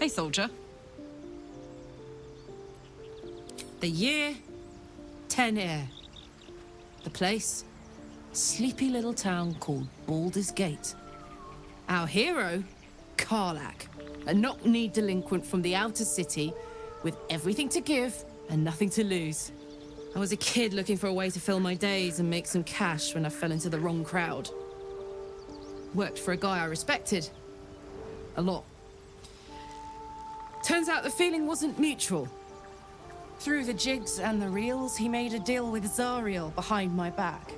Hey, soldier. The year, 10 Air. The place, sleepy little town called Baldur's Gate. Our hero, Karlach, a knock-knee delinquent from the outer city with everything to give and nothing to lose. I was a kid looking for a way to fill my days and make some cash when I fell into the wrong crowd. Worked for a guy I respected. A lot. Turns out the feeling wasn't mutual. Through the jigs and the reels, he made a deal with Zariel behind my back.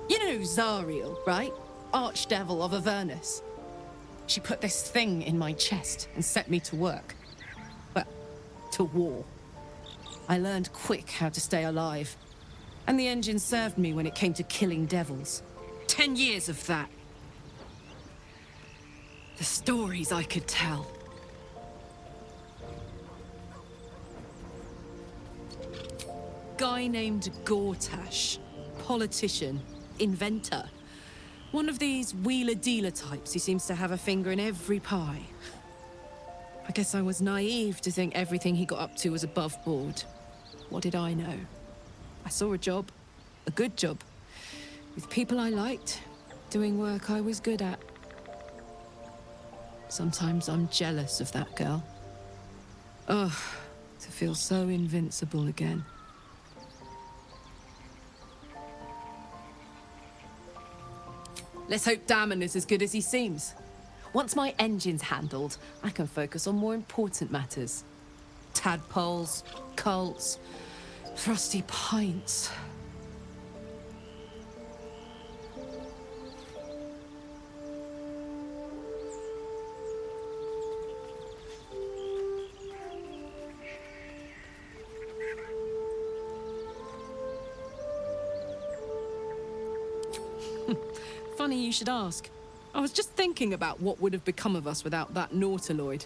You know Zariel, right? Archdevil of Avernus. She put this thing in my chest and set me to work. Well, to war. I learned quick how to stay alive. And the engine served me when it came to killing devils. 10 years of that. The stories I could tell. Guy named Gortash. Politician. Inventor. One of these wheeler-dealer types who seems to have a finger in every pie. I guess I was naive to think everything he got up to was above board. What did I know? I saw a job. A good job. With people I liked. Doing work I was good at. Sometimes I'm jealous of that girl. Ugh, to feel so invincible again. Let's hope Damon is as good as he seems. Once my engine's handled, I can focus on more important matters. Tadpoles, cults, frosty pints. Funny you should ask. I was just thinking about what would have become of us without that Nautiloid.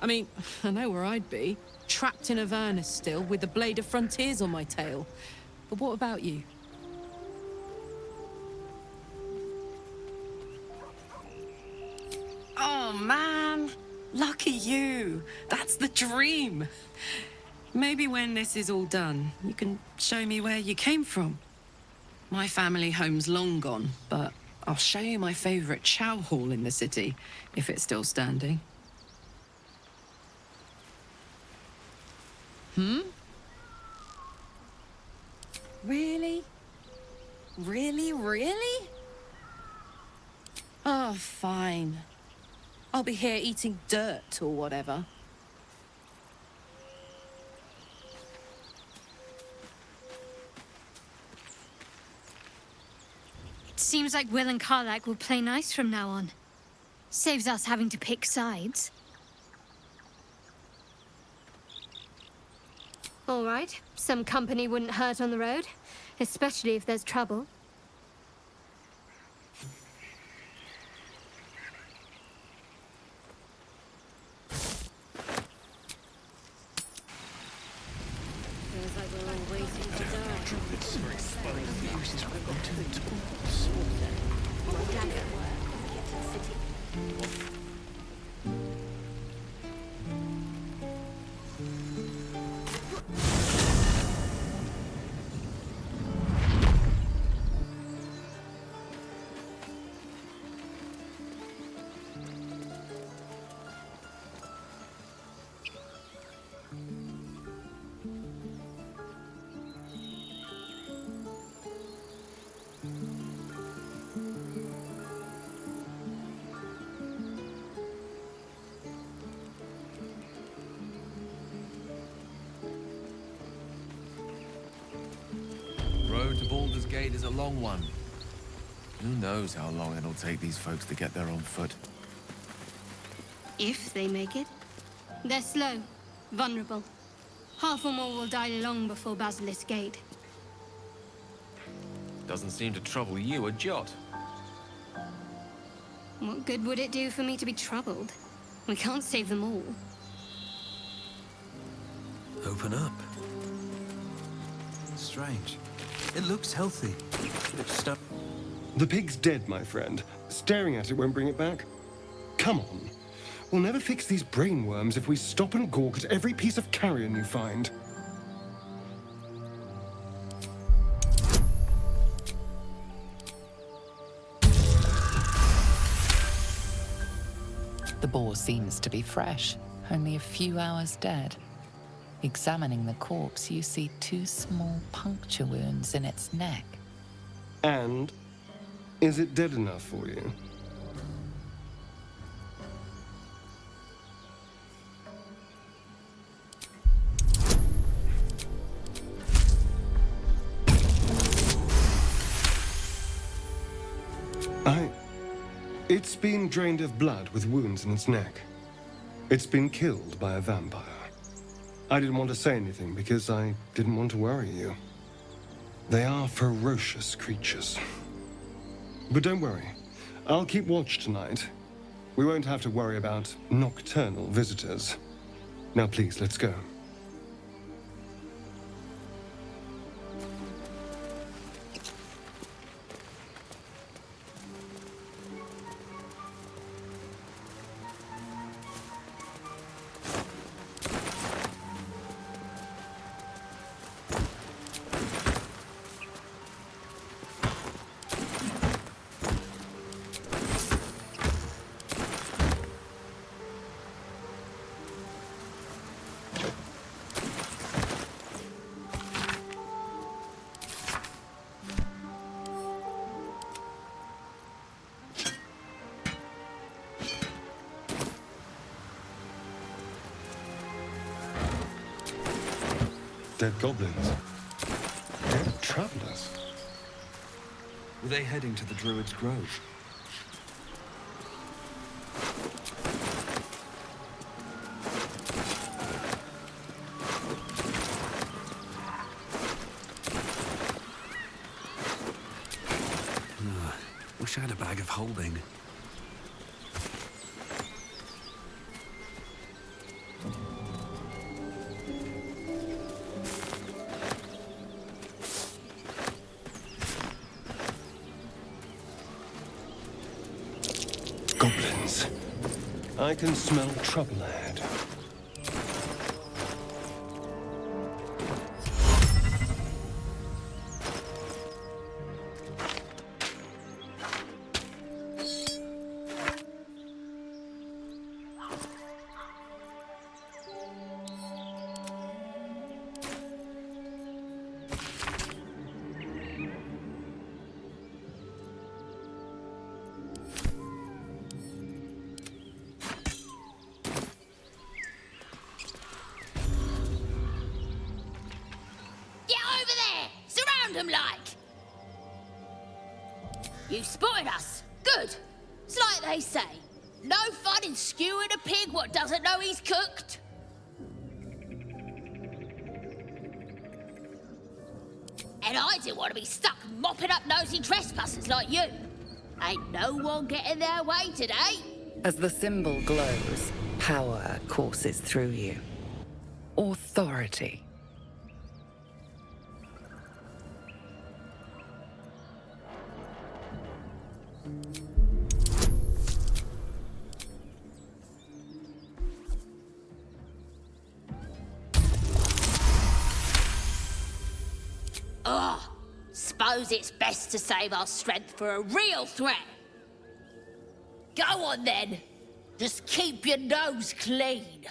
I mean, I know where I'd be. Trapped in Avernus still, with the Blade of Frontiers on my tail. But what about you? Oh, man. Lucky you. That's the dream. Maybe when this is all done, you can show me where you came from. My family home's long gone, but I'll show you my favorite chow hall in the city, if it's still standing. Really? Really? Oh, fine. I'll be here eating dirt or whatever. Seems like Will and Karlach will play nice from now on. Saves us having to pick sides. All right, some company wouldn't hurt on the road, especially if there's trouble. Feels like we're all waiting to die. Road to Baldur's Gate is a long one. Who knows how long it'll take these folks to get there on foot. If they make it. They're slow, vulnerable. Half or more will die long before Basilisk Gate. Doesn't seem to trouble you a jot. What good would it do for me to be troubled? We can't save them all. Open up. Strange. It looks healthy. It's stuck. The pig's dead, my friend. Staring at it won't bring it back. Come on. We'll never fix these brainworms if we stop and gawk at every piece of carrion you find. The boar seems to be fresh, only a few hours dead. Examining the corpse, you see 2 small puncture wounds in its neck. And is it dead enough for you? It's been drained of blood with wounds in its neck. It's been killed by a vampire. I didn't want to say anything because I didn't want to worry you. They are ferocious creatures. But don't worry, I'll keep watch tonight. We won't have to worry about nocturnal visitors. Now please, let's go. Dead goblins. Dead travelers. Were they heading to the Druid's Grove? Wish I had a bag of holding. Goblins. I can smell trouble ahead. You spotted us. Good. It's like they say. No fun in skewing a pig what doesn't know he's cooked. And I didn't want to be stuck mopping up nosy trespassers like you. Ain't no one getting their way today. As the symbol glows, power courses through you. Authority. Suppose it's best to save our strength for a real threat. Go on then. Just keep your nose clean.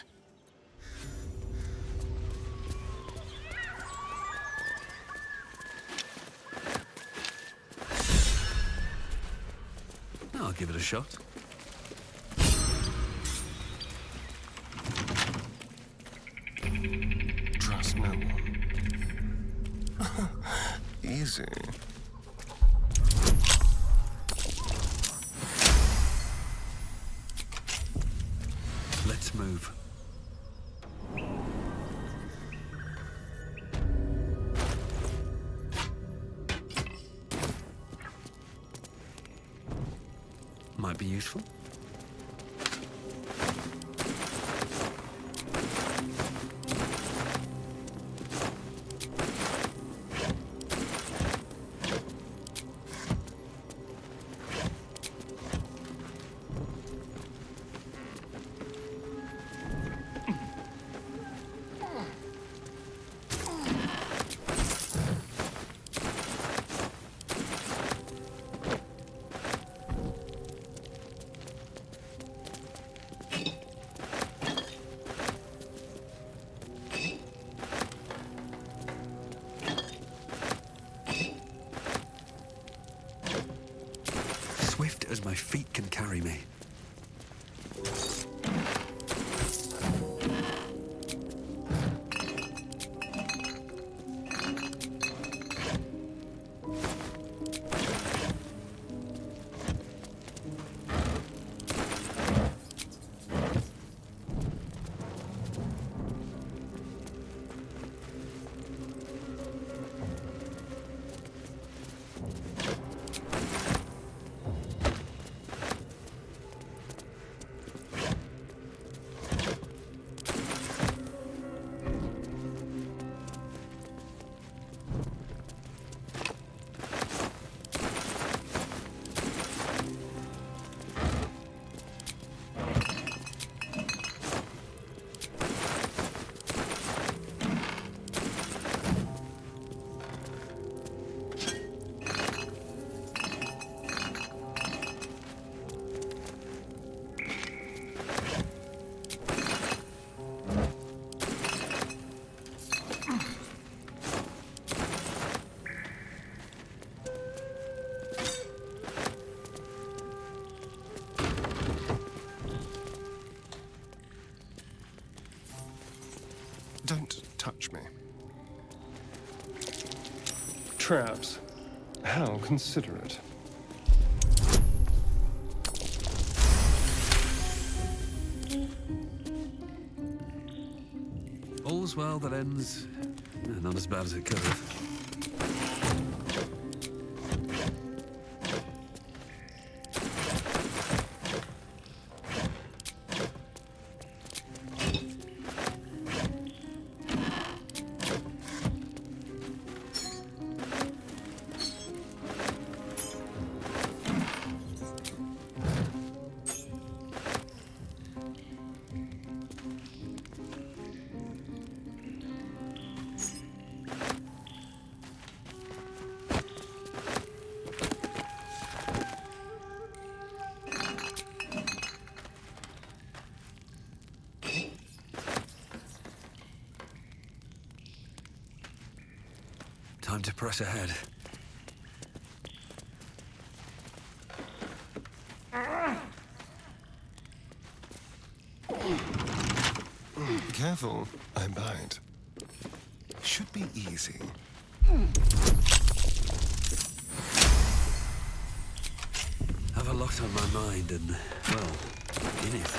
I'll give it a shot. Trust no one. Easy. Let's move. Might be useful. feet can carry me. Don't touch me. Traps. How considerate. All's well that ends not as bad as it could have. Time to press ahead. Careful, I bite. Should be easy. Have a lot on my mind and, well, in it.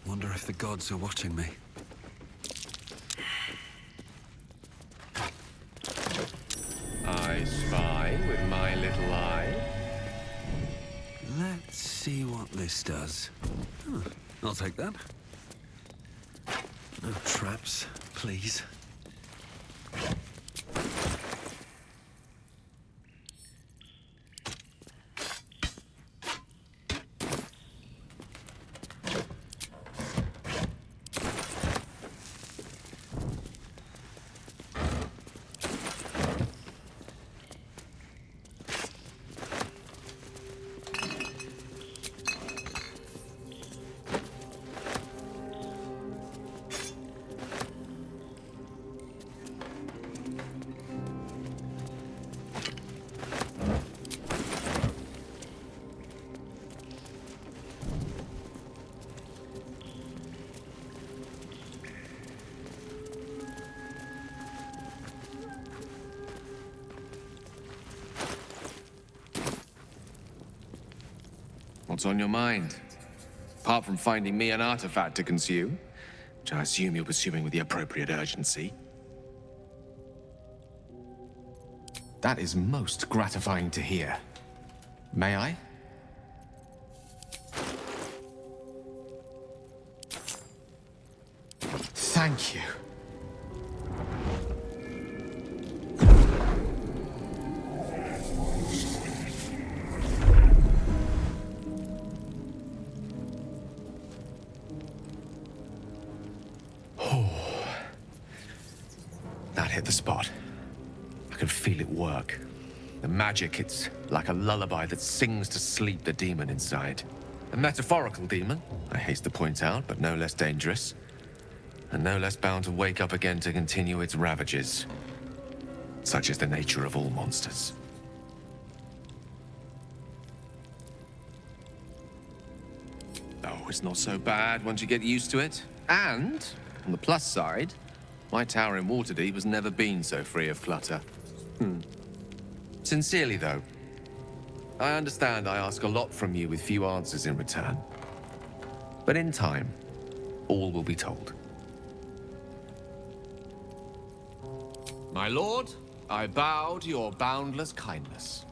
Wonder if the gods are watching me. I spy with my little eye. Let's see what this does. I'll take that. No traps, please. What's on your mind? Apart from finding me an artifact to consume, which I assume you're pursuing with the appropriate urgency. That is most gratifying to hear. May I? Thank you. That hit the spot. I can feel it work. The magic, it's like a lullaby that sings to sleep the demon inside. A metaphorical demon, I haste to point out, but no less dangerous. And no less bound to wake up again to continue its ravages. Such is the nature of all monsters. Oh, it's not so bad once you get used to it. And, on the plus side, my tower in Waterdeep has never been so free of clutter. Sincerely, though, I understand I ask a lot from you with few answers in return. But in time, all will be told. My lord, I bow to your boundless kindness.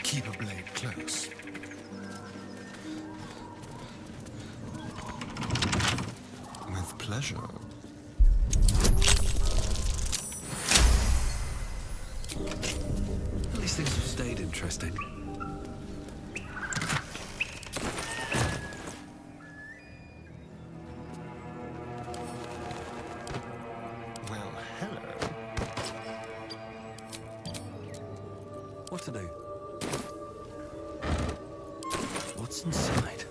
Keep a blade close. With pleasure. At least things have stayed interesting. Well, hello. What to do? What's inside?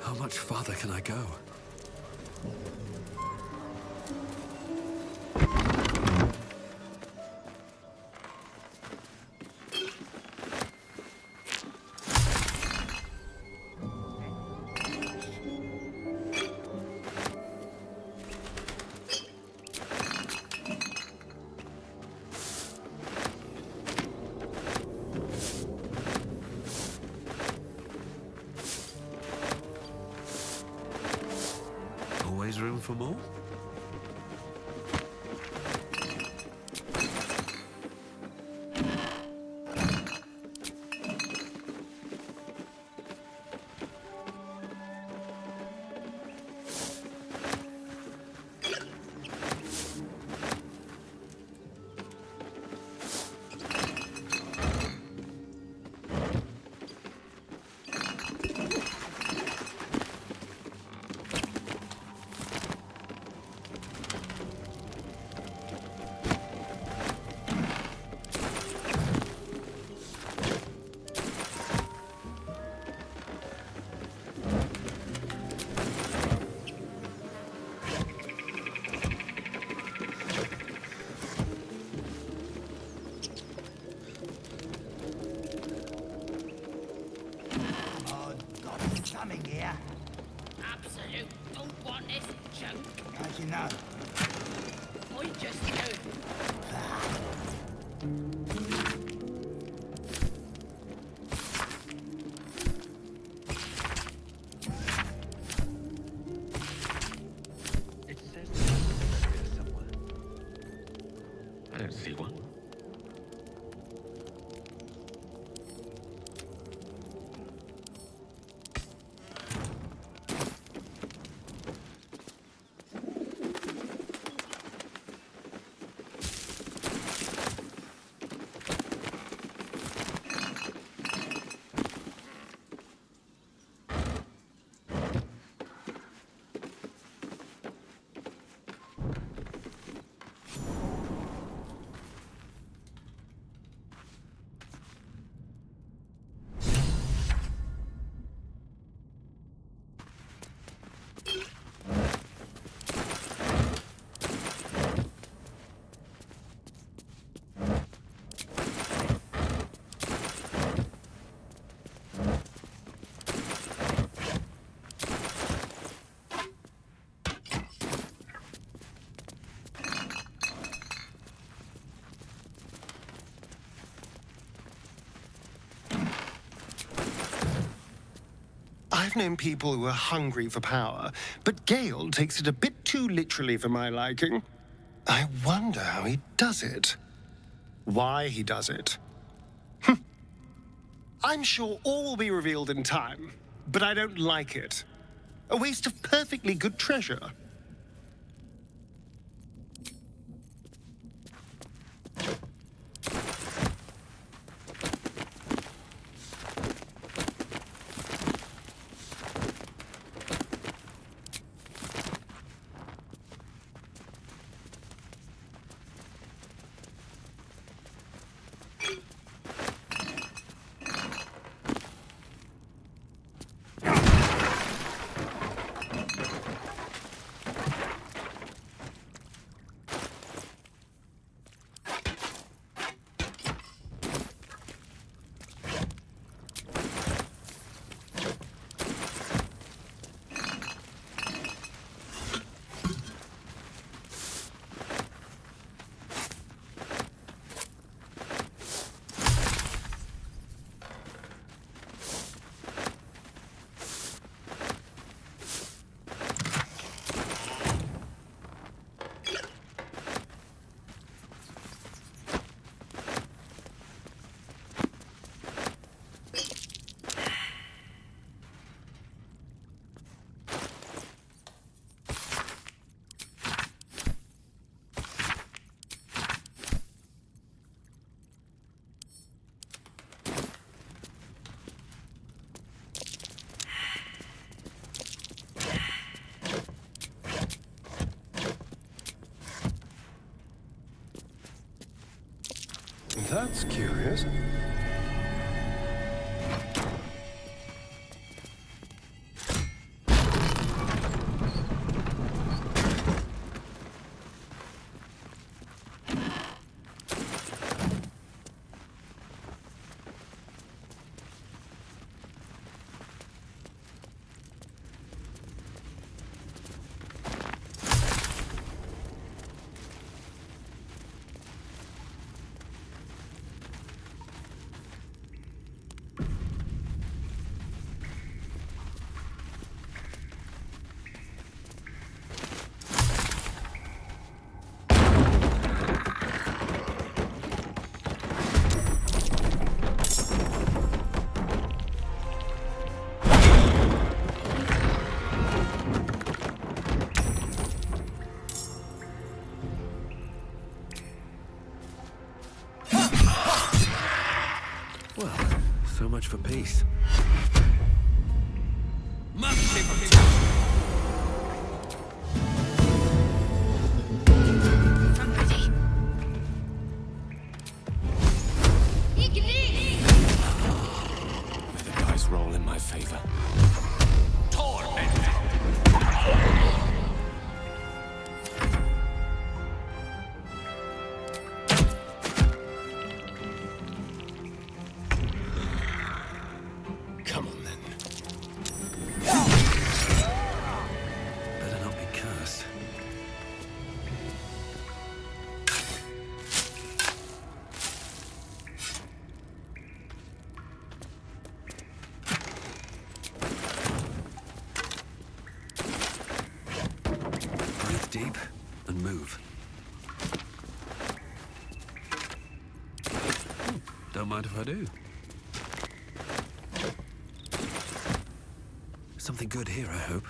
How much farther can I go? Always room for more? Coming here, Absolute don't want this junk. as you know. I just do. It says here somewhere. I don't see one. I've known people who are hungry for power, but Gale takes it a bit too literally for my liking. I wonder how he does it. Why he does it. I'm sure all will be revealed in time, but I don't like it. A waste of perfectly good treasure. That's curious. Well, so much for peace. May the dice roll in my favor. Come on, then. Better not be cursed. Breathe deep and move. Don't mind if I do. Something good here, I hope.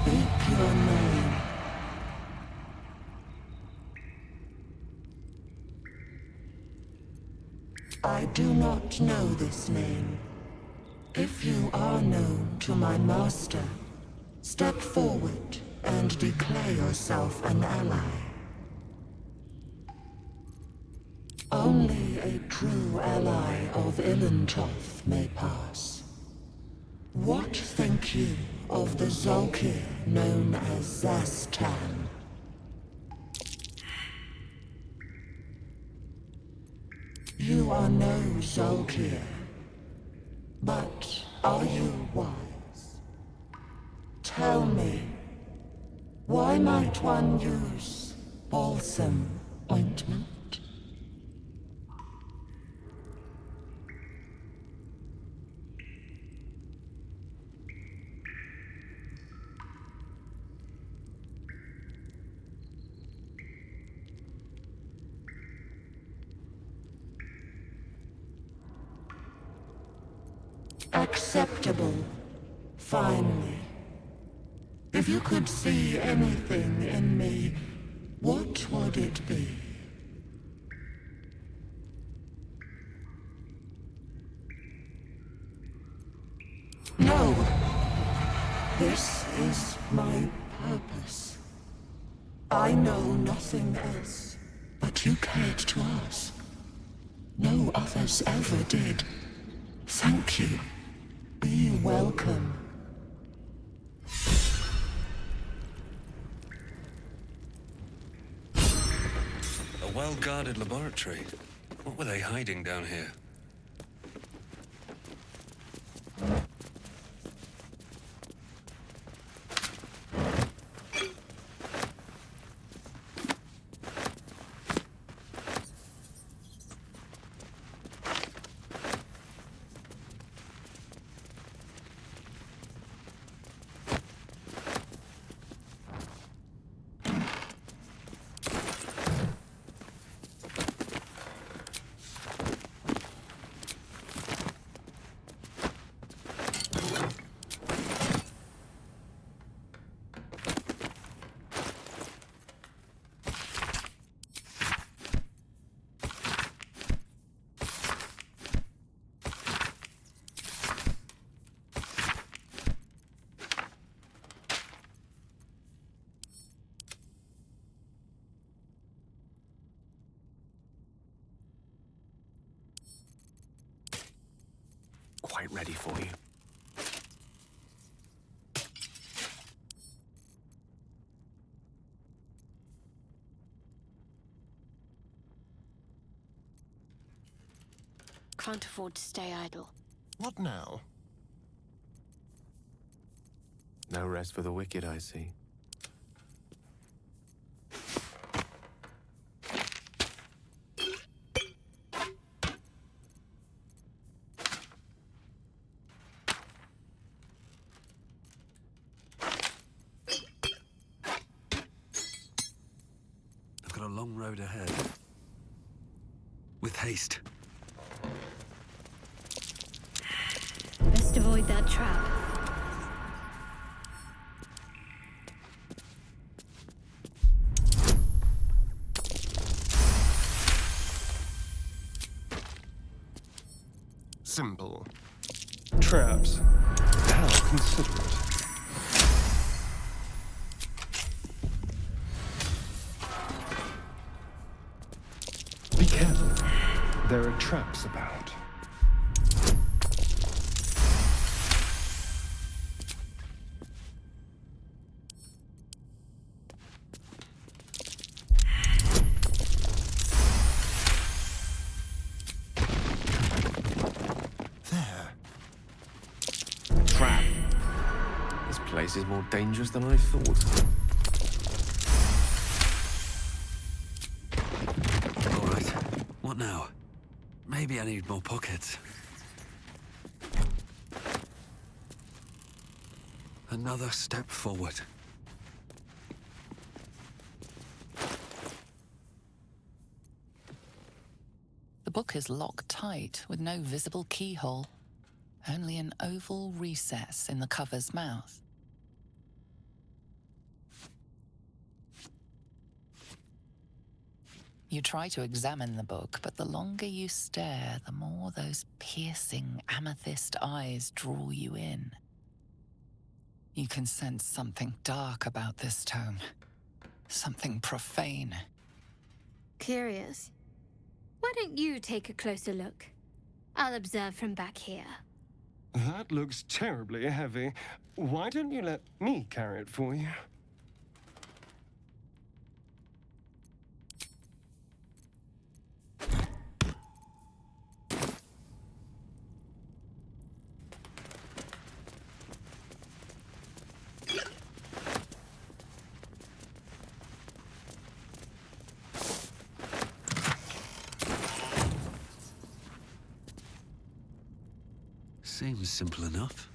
Speak your name. I do not know this name. If you are known to my master, step forward and declare yourself an ally. Only a true ally of Ilintoth may pass. What think you of the Zolkir known as Zastan? You are no Zolkir, but are you wise? Tell me, why might one use balsam ointment? Acceptable, finally. If you could see anything in me, what would it be? No! This is my purpose. I know nothing else, but you cared to ask. No others ever did. Thank you. Be welcome. A well-guarded laboratory. What were they hiding down here? Quite ready for you. Can't afford to stay idle. What now? No rest for the wicked, I see. I've got a long road ahead. With haste. Best avoid that trap. Simple. Traps. How considerate. Be careful. There are traps about. Trap. This place is more dangerous than I thought. All right. What now? Maybe I need more pockets. Another step forward. The book is locked tight with no visible keyhole. Only an oval recess in the cover's mouth. You try to examine the book, but the longer you stare, the more those piercing amethyst eyes draw you in. You can sense something dark about this tome. Something profane. Curious. Why don't you take a closer look? I'll observe from back here. That looks terribly heavy. Why don't you let me carry it for you? Seems simple enough.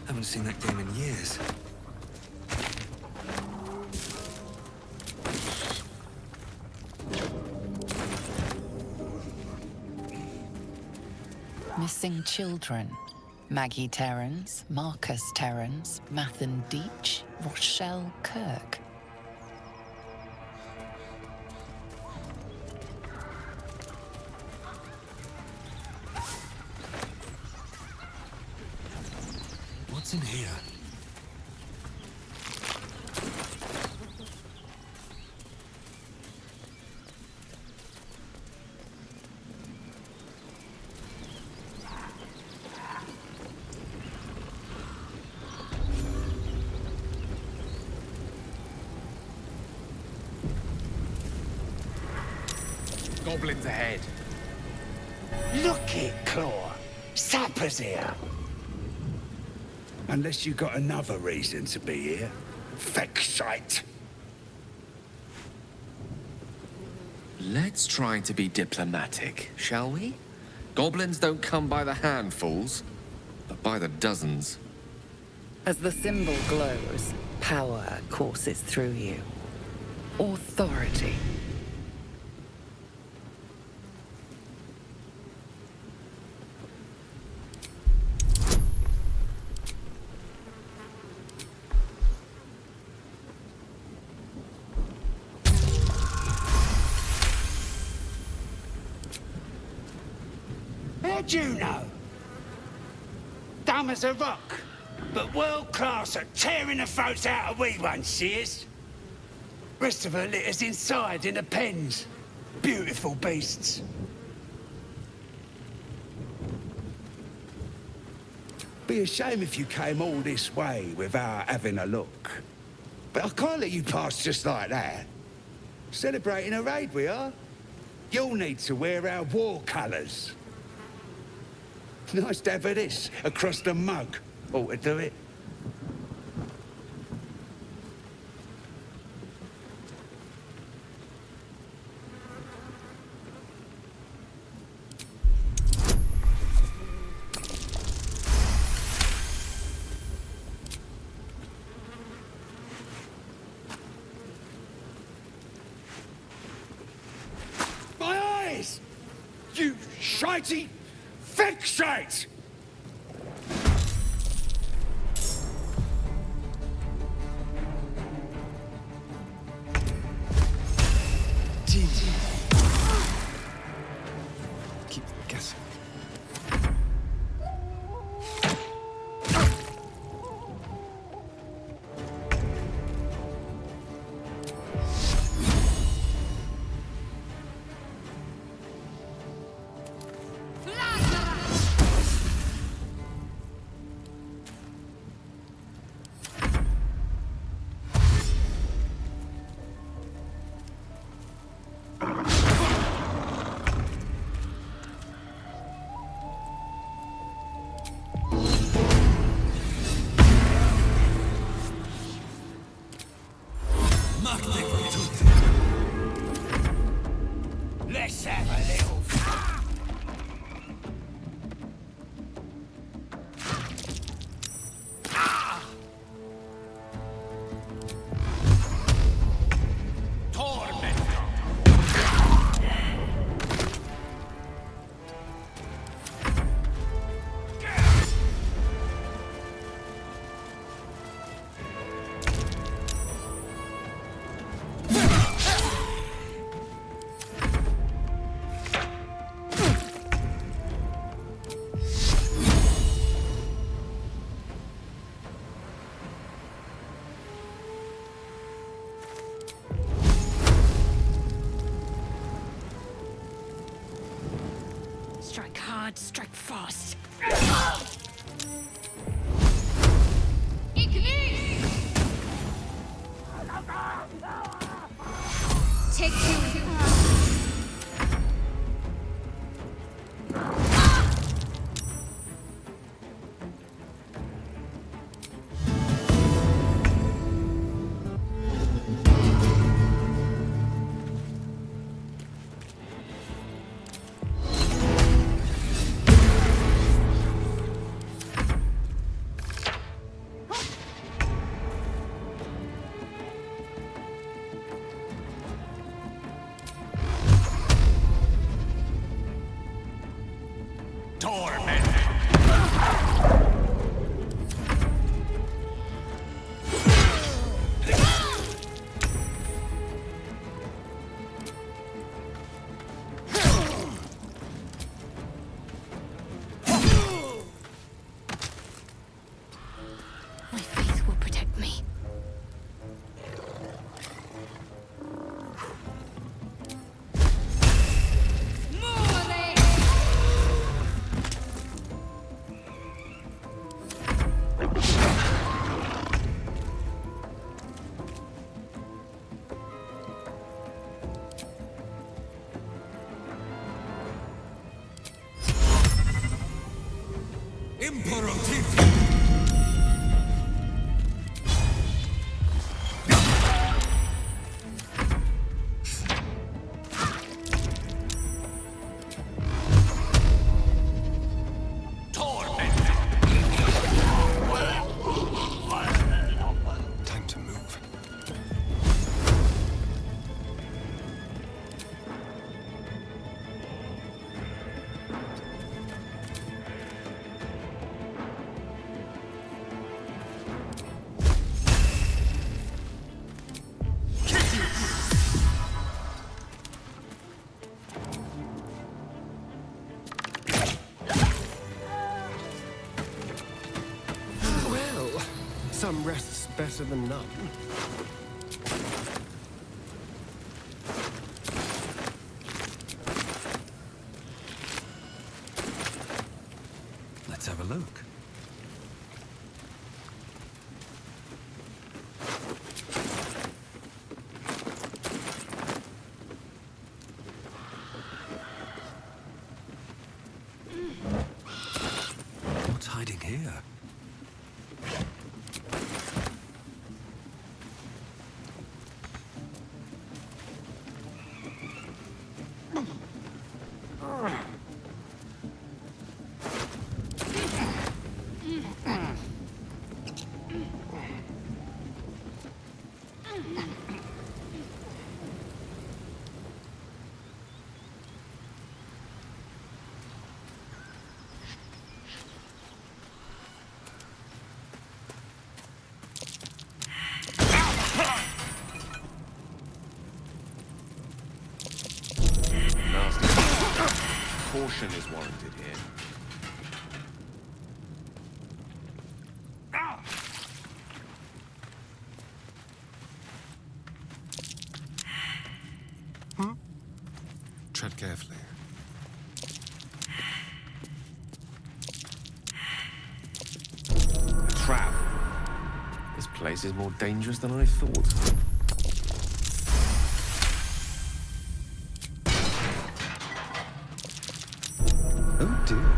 Haven't seen that game in years. Missing children. Maggie Terrans, Marcus Terrans, Mathan Deach, Rochelle Kirk. What's in here? Goblins ahead. Look it, Claw. Sapper's here. Unless you got another reason to be here. Fexite. Let's try to be diplomatic, shall we? Goblins don't come by the handfuls, but by the dozens. As the symbol glows, power courses through you. Authority. How'd you know? Dumb as a rock, but world class at tearing the throats out of wee ones, she is. Rest of her litters inside in the pens. Beautiful beasts. Be a shame if you came all this way without having a look. But I can't let you pass just like that. Celebrating a raid we are. You'll need to wear our war colours. Nice to have this across the mug. Ought to do it. My eyes! You shitey fixate! hard, strike fast. Take you. My faith will protect me. Time to move. Well, some rest's better than none. Let's have a look. What's hiding here? Caution is warranted here. Tread carefully. A trap. This place is more dangerous than I thought. Oh dear.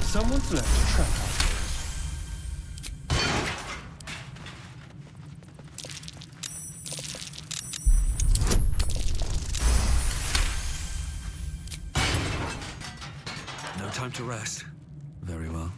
Someone's left a trap out there. No time to rest. Very well.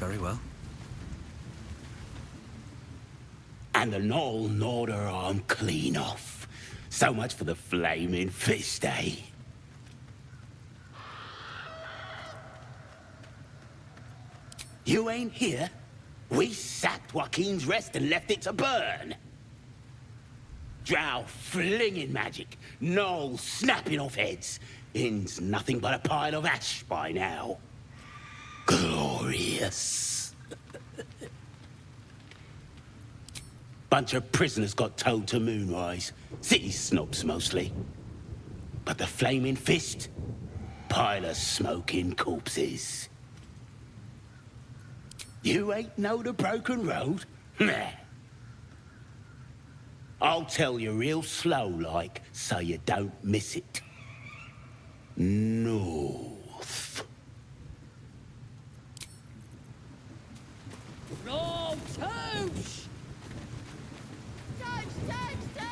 Very well. And the Knoll gnawed her arm clean off. So much for the flaming fist, eh? You ain't here? We sacked Joaquin's Rest and left it to burn. Drow flinging magic, Knoll snapping off heads. Inn's nothing but a pile of ash by now. Glorious. Bunch of prisoners got towed to Moonrise. City snobs mostly. But the Flaming Fist? Pile of smoking corpses. You ain't know the broken road? Nah. I'll tell you real slow like, so you don't miss it. North. Roll toast! Toast, toast, toast!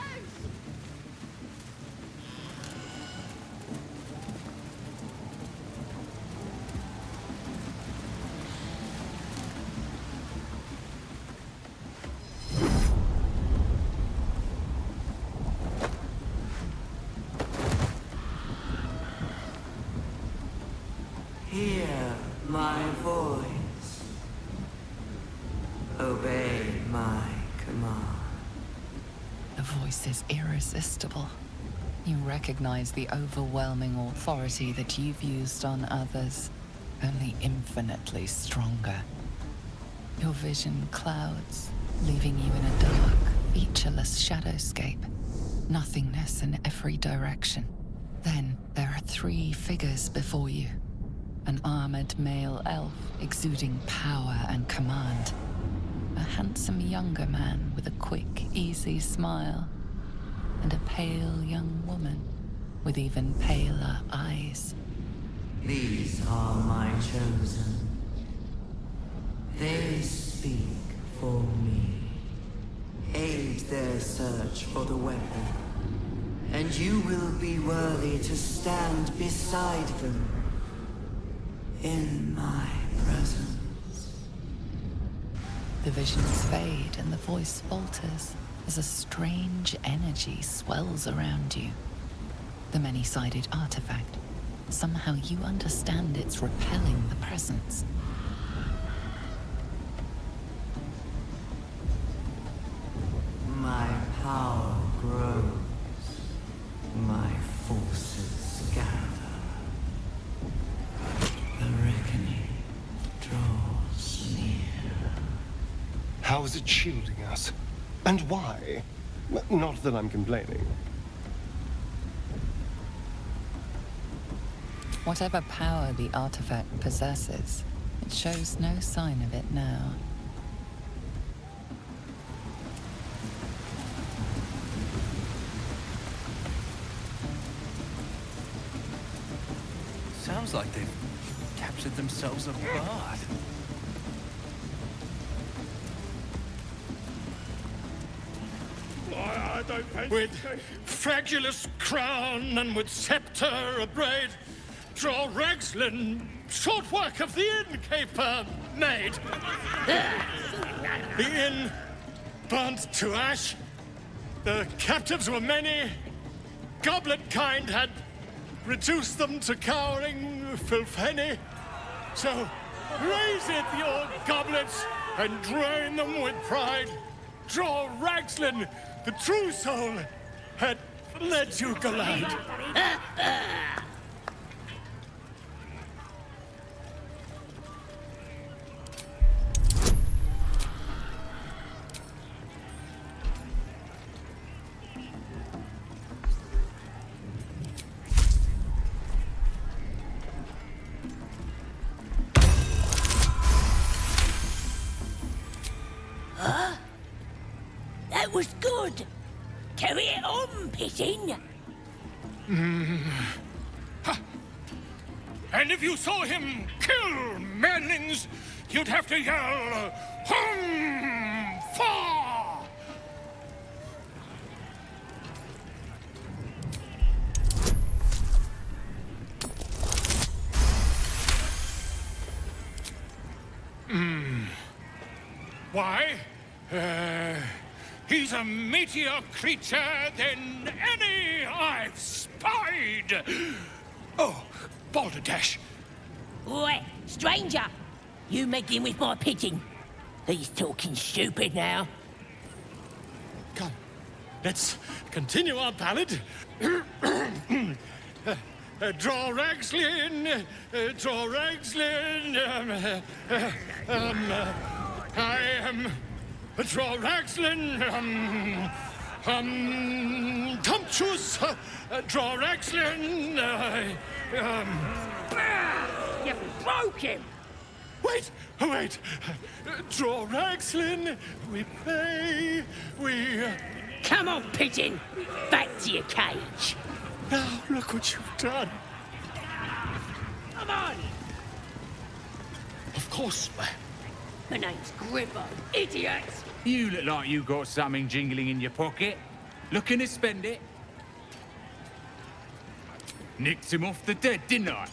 Hear my voice. Obey my command. The voice is irresistible. You recognize the overwhelming authority that you've used on others, only infinitely stronger. Your vision clouds, leaving you in a dark, featureless shadowscape. Nothingness in every direction. Then there are 3 figures before you. An armored male elf exuding power and command. A handsome younger man with a quick, easy smile. And a pale young woman with even paler eyes. These are my chosen. They speak for me. Aid their search for the weapon, and you will be worthy to stand beside them in my presence. The visions fade and the voice falters as a strange energy swells around you. The many-sided artifact. Somehow you understand it's repelling the presence. My power grows. My forces gather. The reckoning draws near. How is it shielding us? And why? Not that I'm complaining. Whatever power the artifact possesses, it shows no sign of it now. Sounds like they've captured themselves a bard. With fragulous crown and with scepter abraid, draw Ragslin, short work of the innkeeper made. The inn burnt to ash. The captives were many. Goblet kind had reduced them to cowering filfenny. So raise it, your goblets, and drain them with pride. Draw Ragslin, the true soul, had led you glide. That was good. Carry it on, Pigeon. And if you saw him kill Mannings, you'd have to yell, "Hum! Fa!" Why? He's a meatier creature than any I've spied. Oh, Balderdash. Oi, stranger! You meddling with my pigeon. He's talking stupid now. Come, let's continue our ballad. Draw Ragslin, draw Ragslin. I am draw Ragslin. Tumptuous, draw Ragslin. You broke him! Wait, wait. Draw Ragslin, we play, we... Come on, pigeon! Back to your cage! Now, look what you've done. Come on! Of course. My name's Gribbo, idiot! You look like you got something jingling in your pocket. Looking to spend it? Nicked him off the dead, didn't I?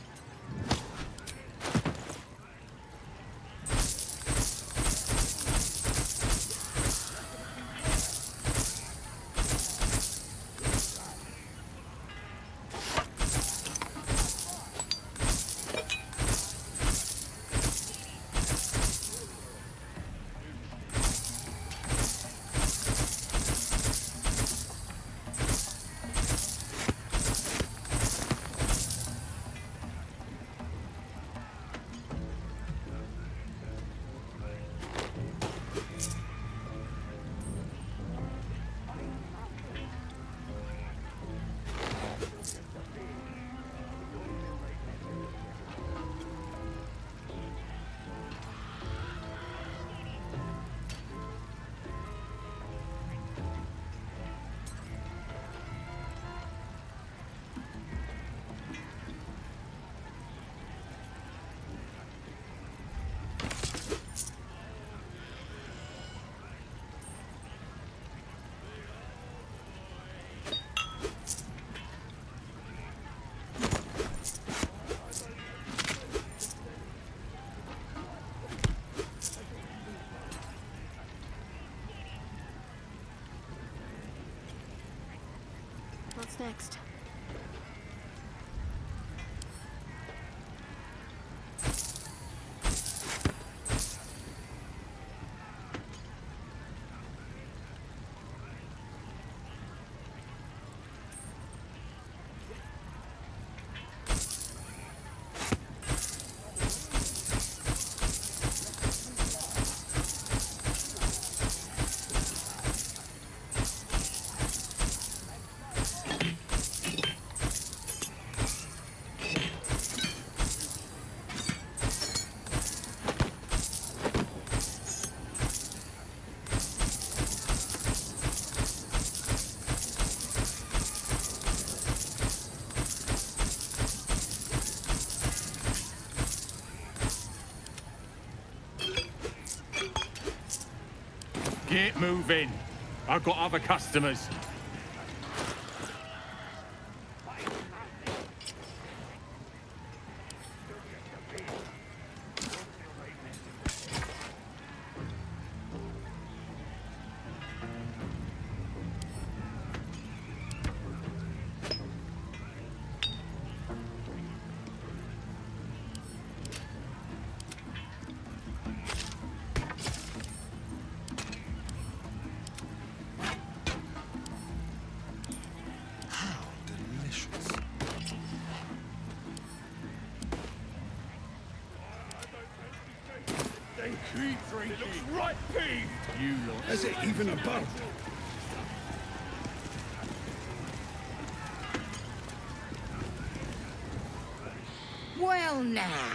What's next? Get moving. I've got other customers. It looks right peeved. You lot. Is it even a boat? Well now,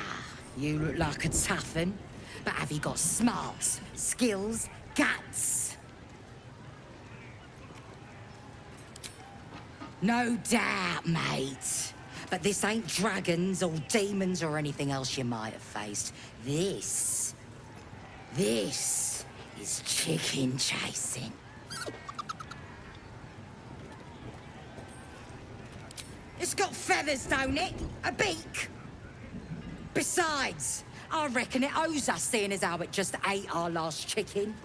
you look like a tough un, but have you got smarts, skills, guts? No doubt, mate. But this ain't dragons or demons or anything else you might have faced. This is chicken chasing. It's got feathers, don't it? A beak? Besides, I reckon it owes us, seeing as how it just ate our last chicken.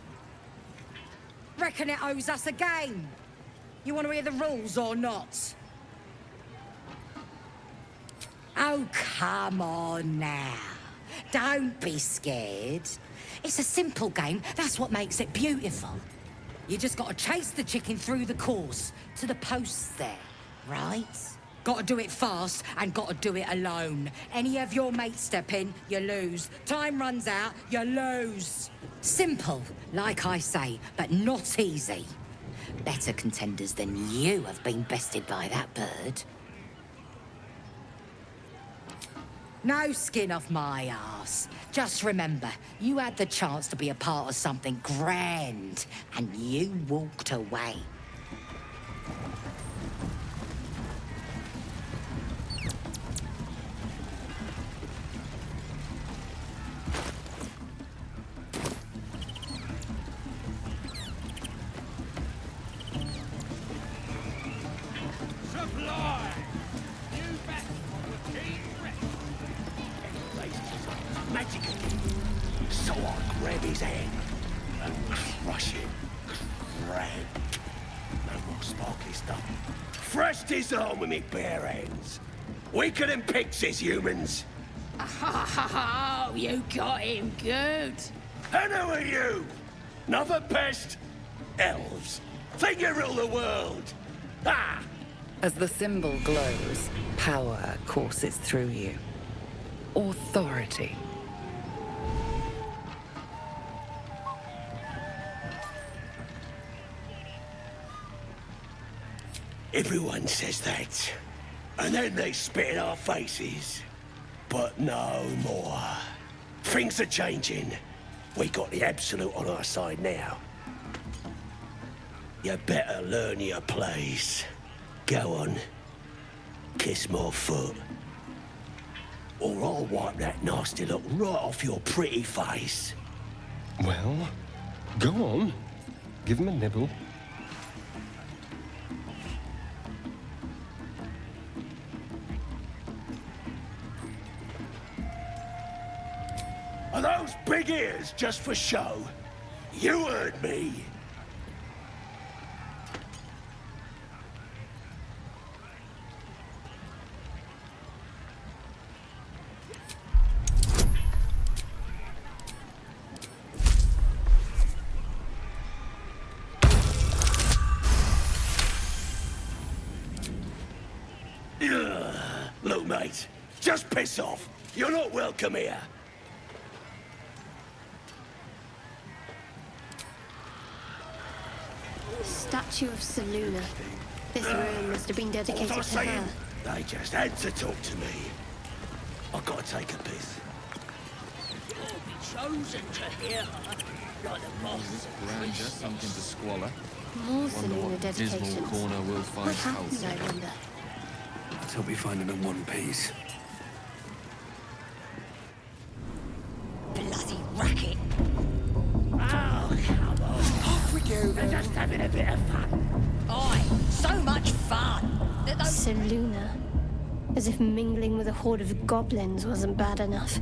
Reckon it owes us a game. You want to hear the rules or not? Oh, come on now. Don't be scared. It's a simple game. That's what makes it beautiful. You just got to chase the chicken through the course to the posts there, right? Got to do it fast and got to do it alone. Any of your mates step in, you lose. Time runs out, you lose. Simple, like I say, but not easy. Better contenders than you have been bested by that bird. No skin off my arse. Just remember, you had the chance to be a part of something grand, and you walked away. Supply! Magic. So I grab his hand and crush it. Grab. No more sparkly stuff. Thrust his arm with me bare hands. Weaker than pixies, humans. Oh, you got him good. And who are you? Another pest? Elves. Think you rule the world. Ah! As the symbol glows, power courses through you. Authority. Everyone says that. And then they spit in our faces. But no more. Things are changing. We got the Absolute on our side now. You better learn your place. Go on. Kiss my foot. Or I'll wipe that nasty look right off your pretty face. Well, go on. Give him a nibble. Are those big ears just for show? You heard me. Ugh. Look, mate, just piss off. You're not welcome here. Statue of Seluna. This room must have been dedicated What was to I saying? her. They just had to talk to me. I've got to take a piss. You'll be chosen to hear her, like the boss. Grandeur sunk into squalor. More Seluna Dismal dedications. corner will What find happened, health. I wonder? Let's hope we find him in one piece. Bloody racket. Oh, come on. Off we go, We're just having a bit of fun. Oi, so much fun. Seluna. As if mingling with a horde of goblins wasn't bad enough.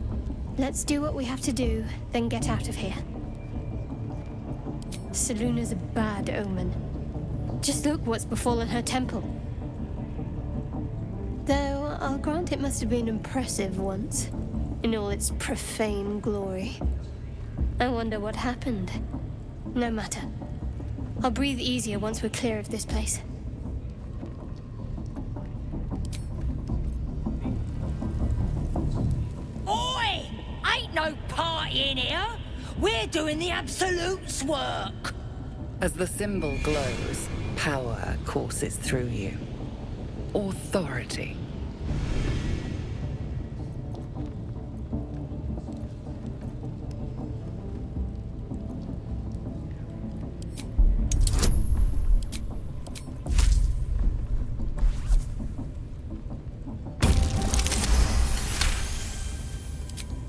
Let's do what we have to do, then get out of here. Seluna's a bad omen. Just look what's befallen her temple. Though, I'll grant it must have been impressive once, in all its profane glory. I wonder what happened. No matter. I'll breathe easier once we're clear of this place. Oi! Ain't no party in here. We're doing the Absolute's work. As the symbol glows, power courses through you. Authority.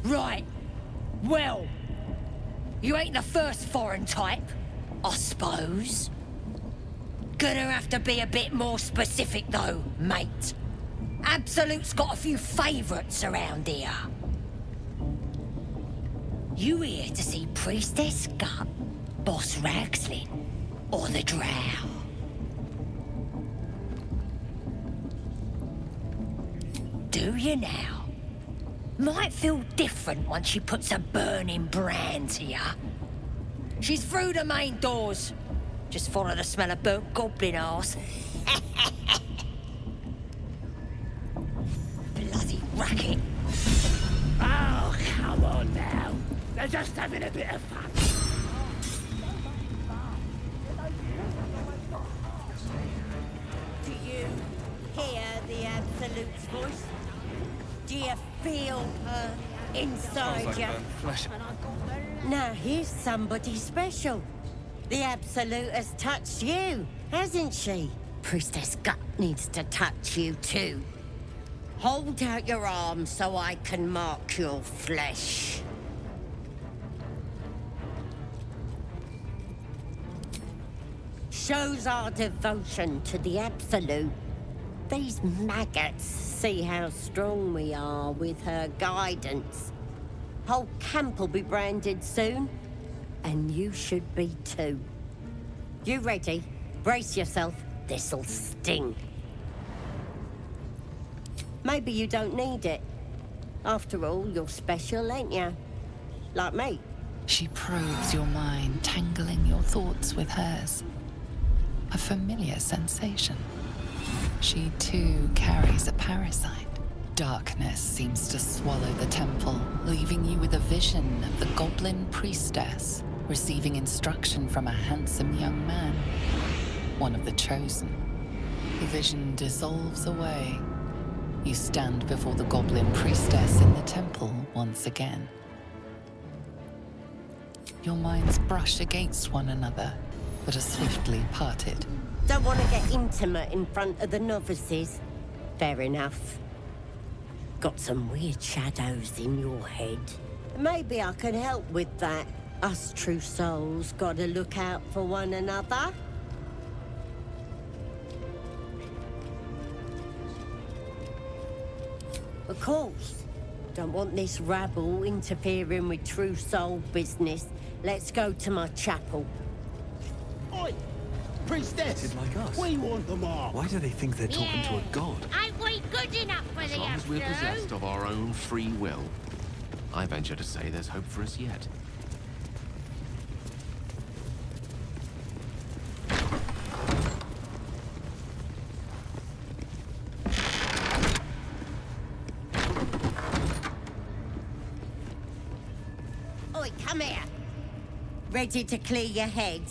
Right. Well, you ain't the first foreign type, I suppose. Gonna have to be a bit more specific though, mate. Absolute's got a few favourites around here. You here to see Priestess Gut, Boss Ragslin, or the Drow? Do you now? Might feel different once she puts a burning brand to ya. She's through the main doors. Just follow the smell of burnt goblin arse. Bloody racket. Oh, come on now. They're just having a bit of fun. Do you hear the Absolute's voice? Do you feel her inside you? Now here's somebody special. The Absolute has touched you, hasn't she? Priestess Gut needs to touch you too. Hold out your arm so I can mark your flesh. Shows our devotion to the Absolute. These maggots see how strong we are with her guidance. Whole camp will be branded soon, and you should be too. You ready? Brace yourself, this'll sting. Maybe you don't need it. After all, you're special, ain't you? Like me. She probes your mind, tangling your thoughts with hers. A familiar sensation. She too carries a parasite. Darkness seems to swallow the temple, leaving you with a vision of the goblin priestess receiving instruction from a handsome young man, one of the chosen. The vision dissolves away. You stand before the goblin priestess in the temple once again. Your minds brush against one another, but are swiftly parted. Don't want to get intimate in front of the novices. Fair enough. Got some weird shadows in your head. Maybe I can help with that. Us true souls gotta look out for one another. Of course. Don't want this rabble interfering with true soul business. Let's go to my chapel. Oi! Priestess! Like us. We want them all. Why do they think they're talking to a god? Ain't we good enough for As the long as we're Absolute? possessed of our own free will, I venture to say there's hope for us yet. Oi, come here. Ready to clear your head?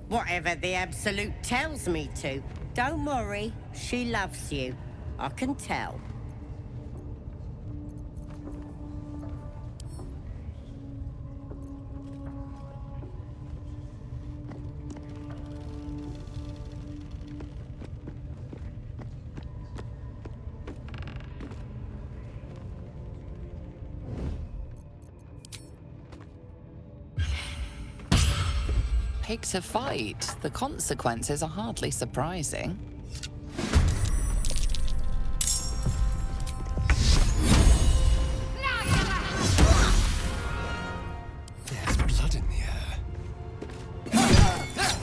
Whatever the Absolute tells me to. Don't worry, she loves you. I can tell. Pick to fight. The consequences are hardly surprising. There's blood in the air.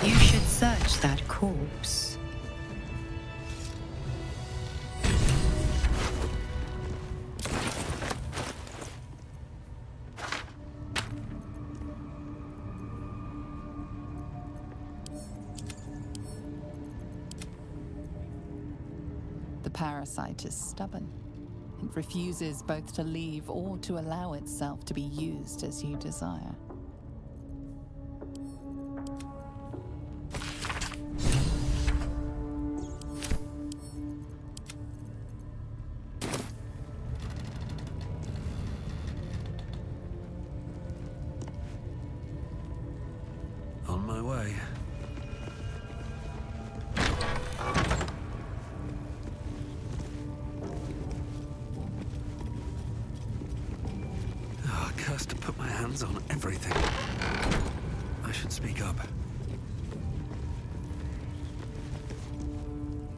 You should search that corpse. The parasite is stubborn. It refuses both to leave or to allow itself to be used as you desire. On my way. Oh, cursed to put my hands on everything. I should speak up.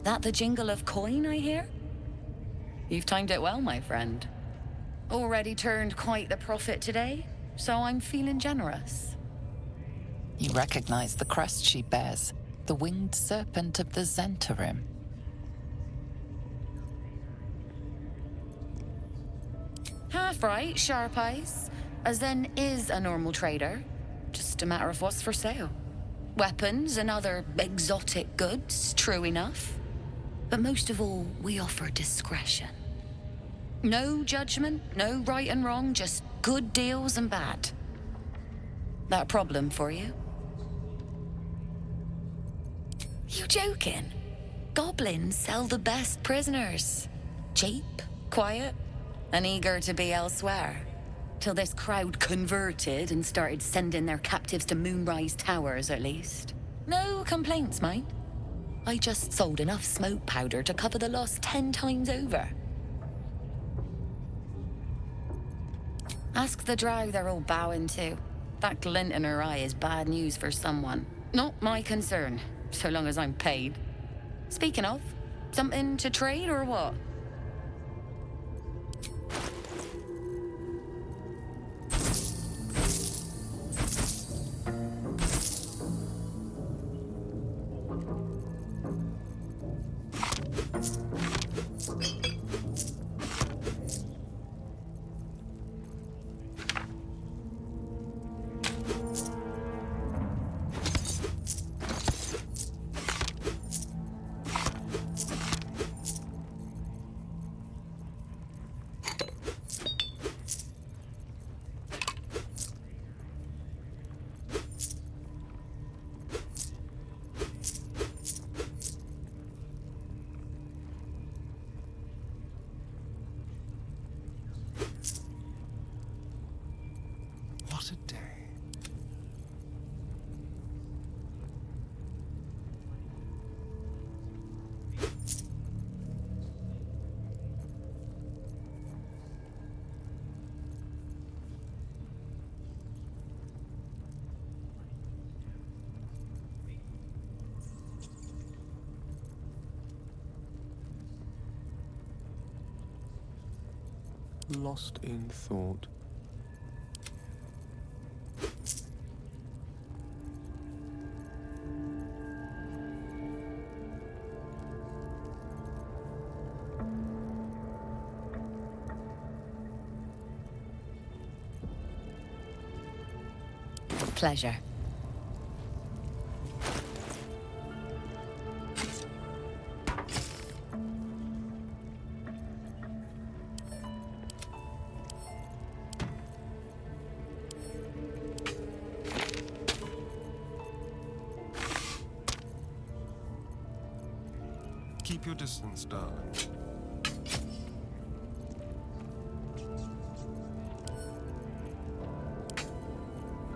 That the jingle of coin I hear? You've timed it well, my friend. Already turned quite the profit today, so I'm feeling generous. You recognize the crest she bears, the winged serpent of the Zentarim. Half right, sharp eyes. Azen is a normal trader. Just a matter of what's for sale. Weapons and other exotic goods, true enough. But most of all, we offer discretion. No judgment, no right and wrong, just good deals and bad. That a problem for you? You joking? Goblins sell the best prisoners. Cheap, quiet, and eager to be elsewhere. Till this crowd converted and started sending their captives to Moonrise Towers, at least. No complaints, mind. I just sold enough smoke powder to cover the loss 10 times over. Ask the drow they're all bowing to. That glint in her eye is bad news for someone. Not my concern, so long as I'm paid. Speaking of, something to trade or what? What a day. Lost in thought. Pleasure. Keep your distance, darling.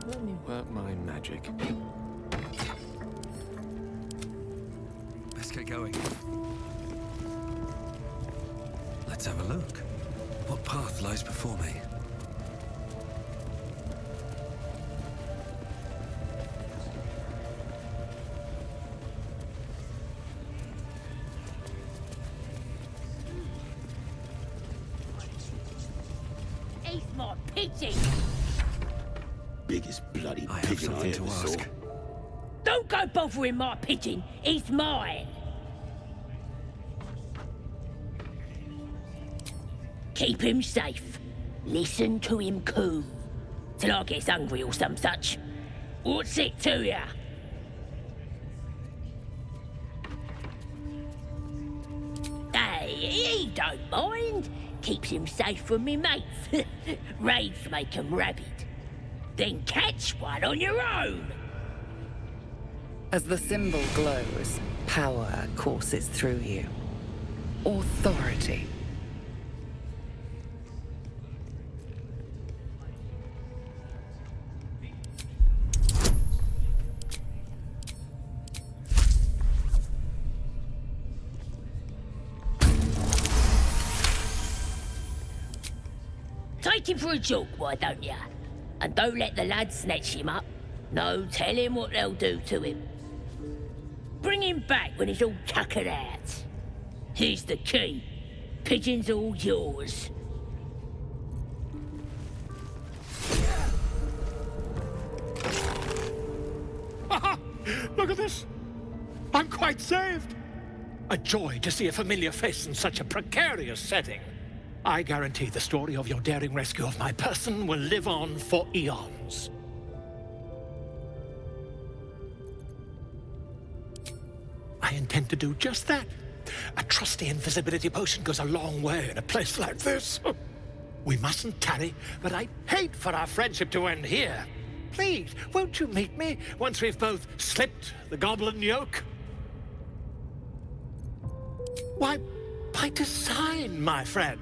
Let me work my magic. Let's get going. Let's have a look. What path lies before me? Eat my pigeon! Biggest bloody I have pigeon I something ever to saw. ask. Don't go bothering my pigeon! It's mine! Keep him safe. Listen to him coo. Till I gets hungry or some such. What's it to ya? Hey, he don't mind. Keeps him safe from me mates. Raids make 'em rabid. Then catch one on your own. As the symbol glows, power courses through you. Authority. Take him for a joke, why don't ya? And don't let the lads snatch him up. No, tell him what they'll do to him. Bring him back when he's all tuckered out. Here's the key. Pigeon's all yours. Look at this. I'm quite saved. A joy to see a familiar face in such a precarious setting. I guarantee the story of your daring rescue of my person will live on for eons. I intend to do just that. A trusty invisibility potion goes a long way in a place like this. We mustn't tarry, but I'd hate for our friendship to end here. Please, won't you meet me once we've both slipped the goblin yoke? Why, by design, my friend.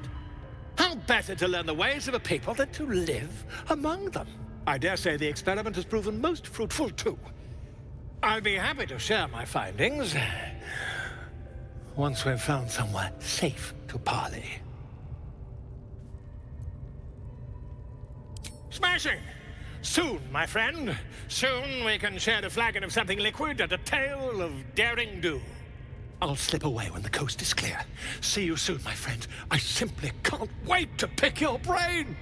How better to learn the ways of a people than to live among them? I dare say the experiment has proven most fruitful, too. I'll be happy to share my findings once we've found somewhere safe to parley. Smashing! Soon, my friend. Soon we can share a flagon of something liquid and a tale of daring do. I'll slip away when the coast is clear. See you soon, my friend. I simply can't wait to pick your brain!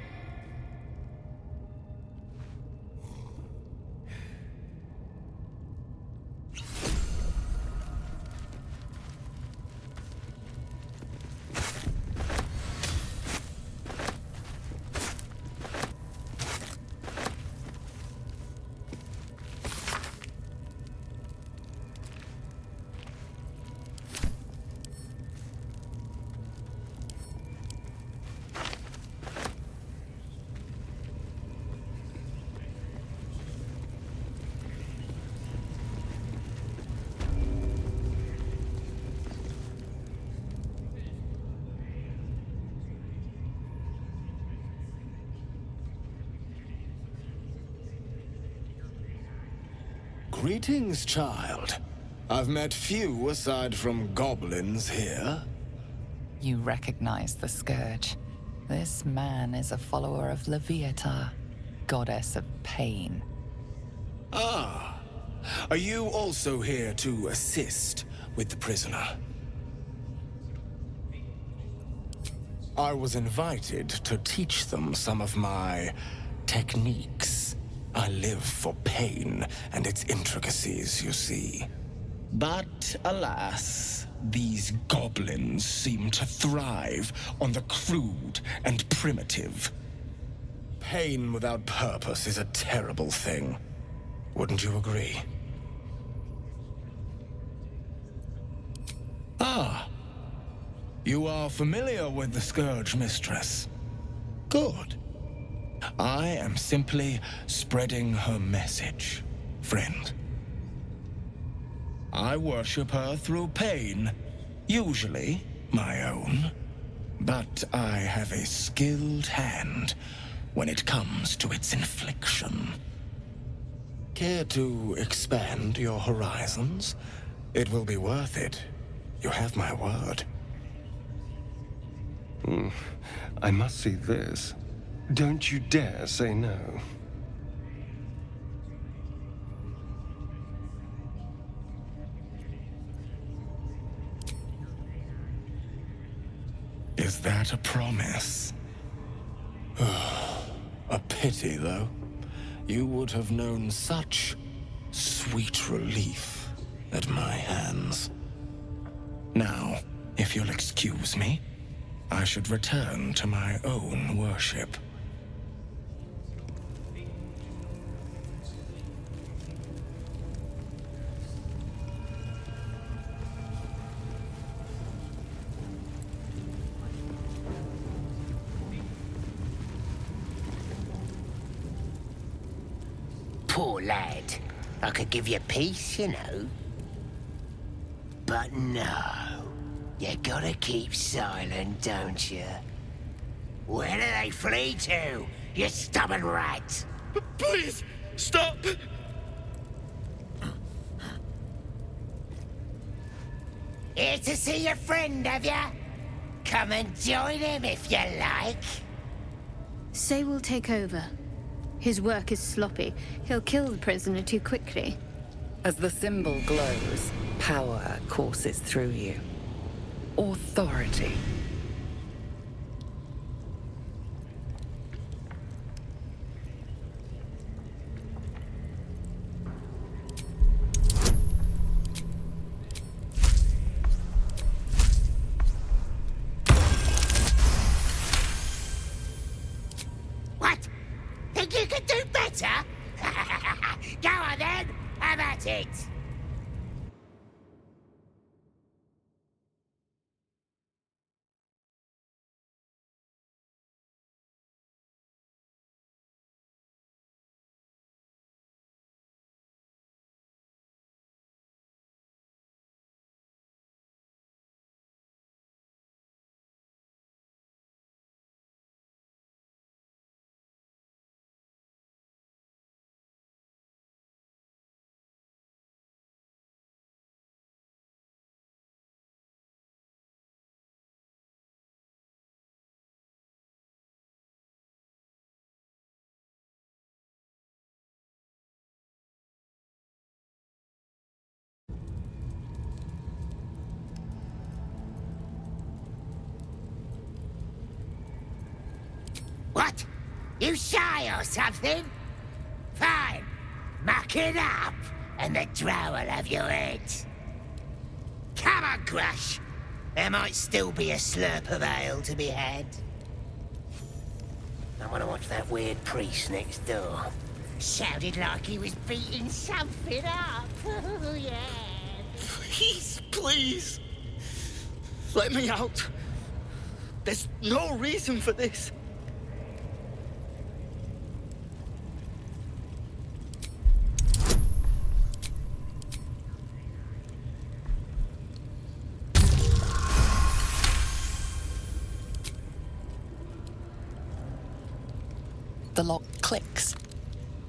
Greetings, child. I've met few aside from goblins here. You recognize the Scourge. This man is a follower of Leviata, goddess of pain. Ah. Are you also here to assist with the prisoner? I was invited to teach them some of my techniques. I live for pain and its intricacies, you see. But alas, these goblins seem to thrive on the crude and primitive. Pain without purpose is a terrible thing. Wouldn't you agree? Ah. You are familiar with the Scourge Mistress. Good. I am simply spreading her message, friend. I worship her through pain, usually my own. But I have a skilled hand when it comes to its infliction. Care to expand your horizons? It will be worth it. You have my word. I must see this. Don't you dare say no. Is that a promise? A pity, though. You would have known such sweet relief at my hands. Now, if you'll excuse me, I should return to my own worship. Poor lad. I could give you peace, you know. But no. You gotta keep silent, don't you? Where do they flee to, you stubborn rat? Please, stop! Here to see your friend, have ya? Come and join him if you like. Say we'll take over. His work is sloppy. He'll kill the prisoner too quickly. As the symbol glows, power courses through you. Authority. about it. What? You shy or something? Fine. Muck it up, and the drow will have your head. Come on, Grush. There might still be a slurp of ale to be had. I want to watch that weird priest next door. Sounded like he was beating something up. Oh, yeah. Please, please. Let me out. There's no reason for this. The lock clicks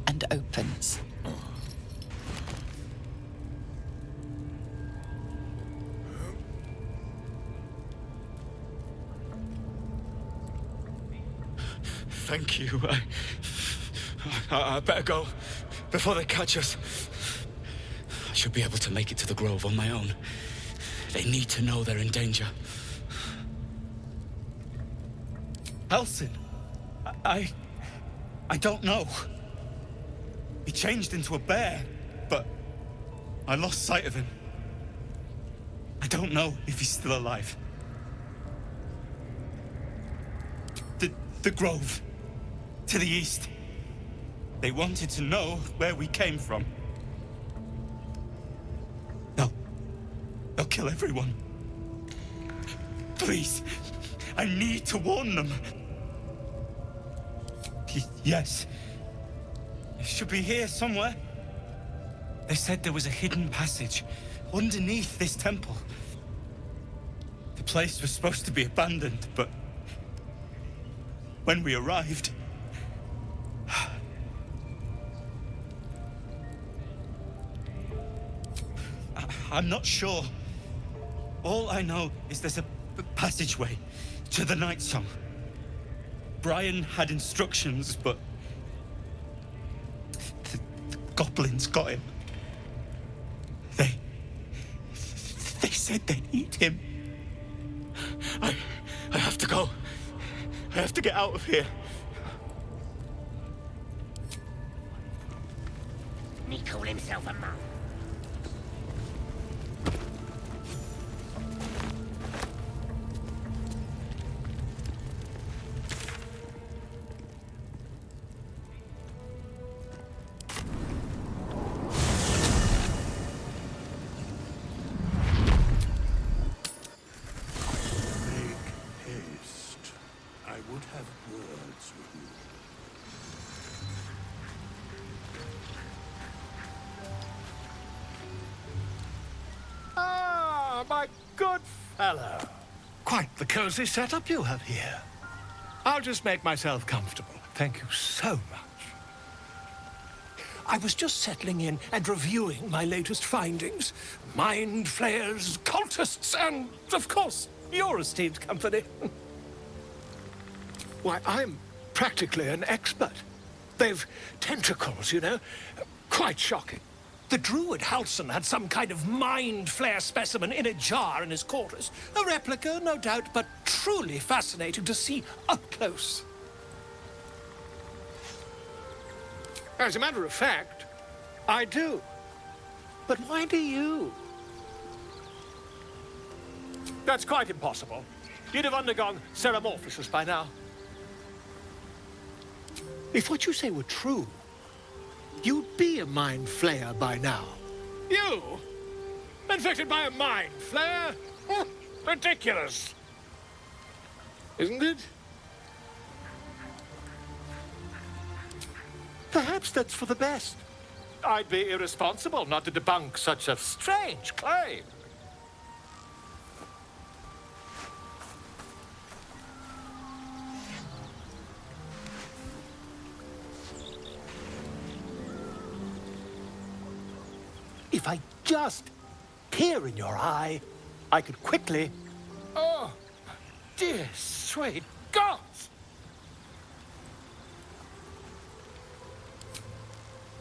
and opens. Thank you. I better go before they catch us. I should be able to make it to the Grove on my own. They need to know they're in danger. Elsin, I don't know. He changed into a bear, but I lost sight of him. I don't know if he's still alive. The Grove. To the east. They wanted to know where we came from. They'll kill everyone. Please, I need to warn them. Yes. It should be here somewhere. They said there was a hidden passage underneath this temple. The place was supposed to be abandoned, but when we arrived, I'm not sure. All I know is there's a passageway to the Night Song. Brian had instructions, but the goblins got him. They said they'd eat him. I have to go. I have to get out of here. He called himself a monk. My good fellow. Quite the cozy setup you have here. I'll just make myself comfortable. Thank you so much. I was just settling in and reviewing my latest findings. Mind flayers, cultists, and, of course, your esteemed company. Why, I'm practically an expert. They've tentacles, you know. Quite shocking. The druid Halson had some kind of mind flare specimen in a jar in his quarters. A replica, no doubt, but truly fascinating to see up close. As a matter of fact, I do. But why do you? That's quite impossible. You'd have undergone ceremorphosis by now. If what you say were true, you'd be a mind flayer by now. You? Infected by a mind flare? Ridiculous. Isn't it? Perhaps that's for the best. I'd be irresponsible not to debunk such a strange claim. If I just peer in your eye, I could quickly... Oh, dear sweet gods!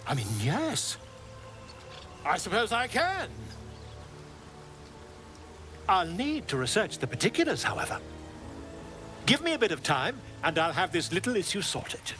I mean, yes. I suppose I can. I'll need to research the particulars, however. Give me a bit of time, and I'll have this little issue sorted.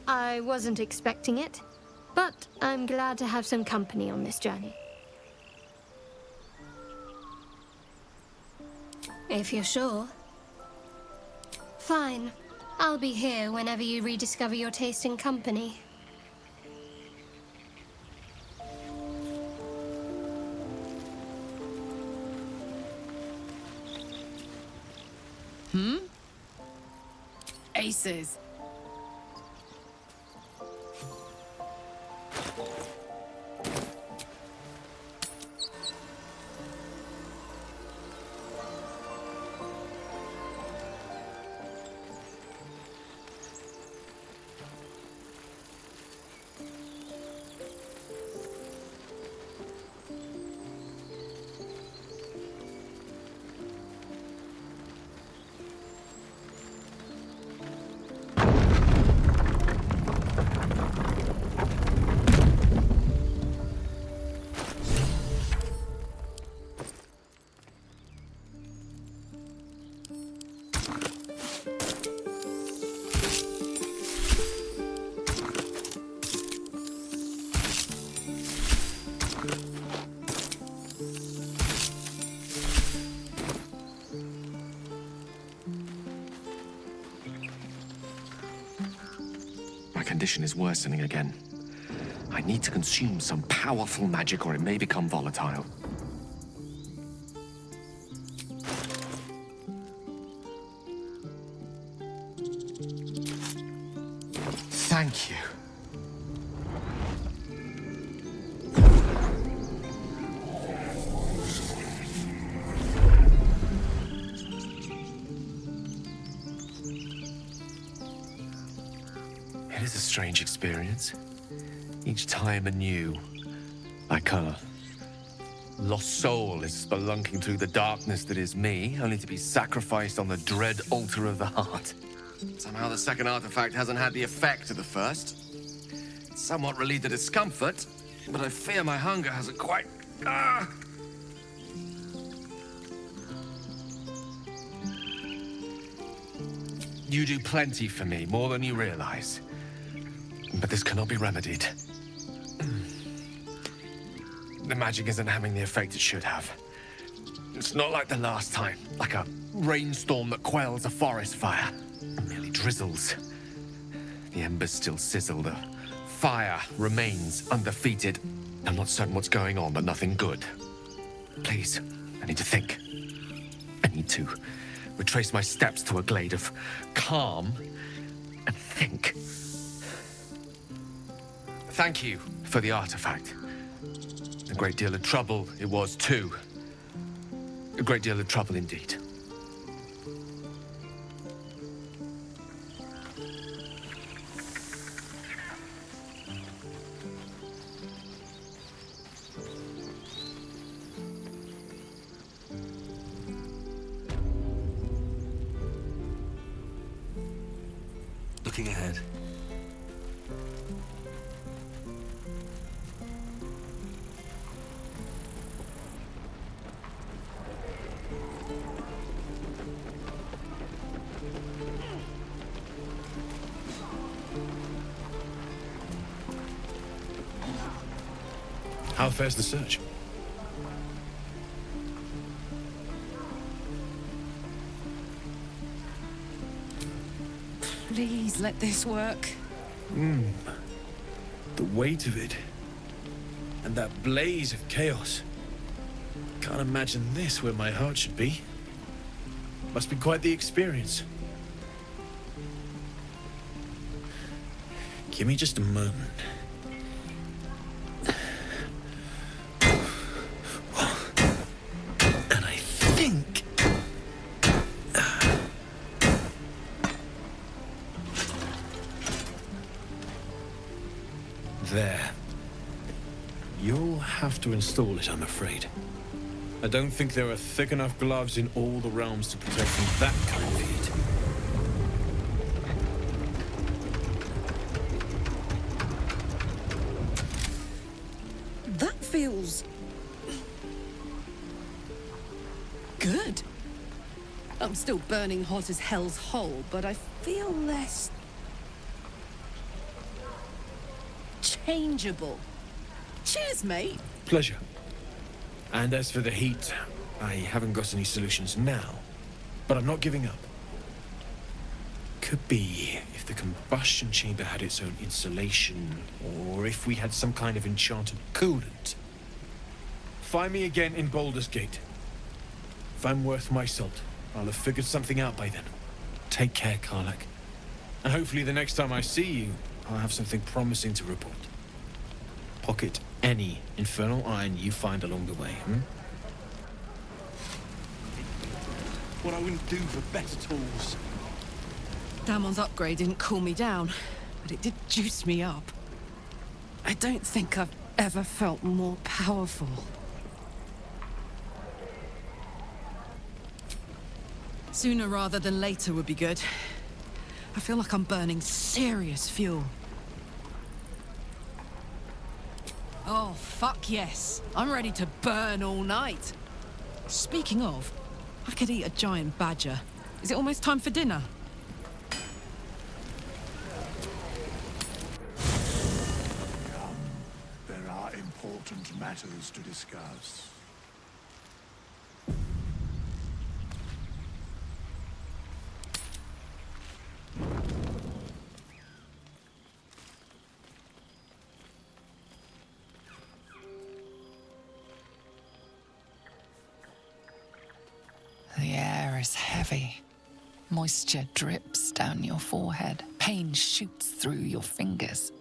I wasn't expecting it, but I'm glad to have some company on this journey. If you're sure. Fine. I'll be here whenever you rediscover your taste in company. Aces. My condition is worsening again. I need to consume some powerful magic or it may become volatile. Thank you. It is a strange experience. Each time anew, like a lost soul is spelunking through the darkness that is me, only to be sacrificed on the dread altar of the heart. Somehow the second artifact hasn't had the effect of the first. It's somewhat relieved the discomfort, but I fear my hunger hasn't quite... You do plenty for me, more than you realize. But this cannot be remedied. The magic isn't having the effect it should have. It's not like the last time, like a rainstorm that quells a forest fire. It merely drizzles. The embers still sizzle, the fire remains undefeated. I'm not certain what's going on, but nothing good. Please, I need to think. I need to retrace my steps to a glade of calm and think. Thank you for the artifact. A great deal of trouble it was, too. A great deal of trouble indeed. Looking ahead. How fares the search? Please let this work. The weight of it. And that blaze of chaos. Can't imagine this where my heart should be. Must be quite the experience. Give me just a moment. And I think... There. You'll have to install it, I'm afraid. I don't think there are thick enough gloves in all the realms to protect from that kind of heat. That feels... good. I'm still burning hot as hell's hole, but I feel less... changeable. Cheers, mate. Pleasure. And as for the heat, I haven't got any solutions now, but I'm not giving up. Could be if the combustion chamber had its own insulation, or if we had some kind of enchanted coolant. Find me again in Baldur's Gate. If I'm worth my salt, I'll have figured something out by then. Take care, Karlach. And hopefully the next time I see you, I'll have something promising to report. Pocket any infernal iron you find along the way, What I wouldn't do for better tools. Damon's upgrade didn't cool me down, but it did juice me up. I don't think I've ever felt more powerful. Sooner rather than later would be good. I feel like I'm burning serious fuel. Oh, fuck yes. I'm ready to burn all night. Speaking of, I could eat a giant badger. Is it almost time for dinner? Come, there are important matters to discuss. Moisture drips down your forehead. Pain shoots through your fingers.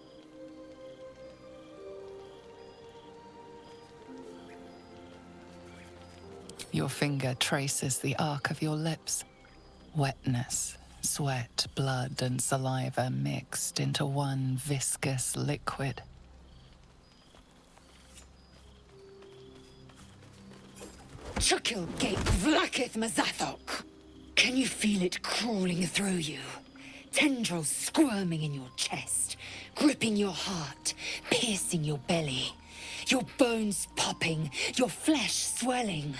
Your finger traces the arc of your lips. Wetness, sweat, blood, and saliva mixed into one viscous liquid. Chukil gate vlakith mazathok. Can you feel it crawling through you? Tendrils squirming in your chest, gripping your heart, piercing your belly. Your bones popping, your flesh swelling.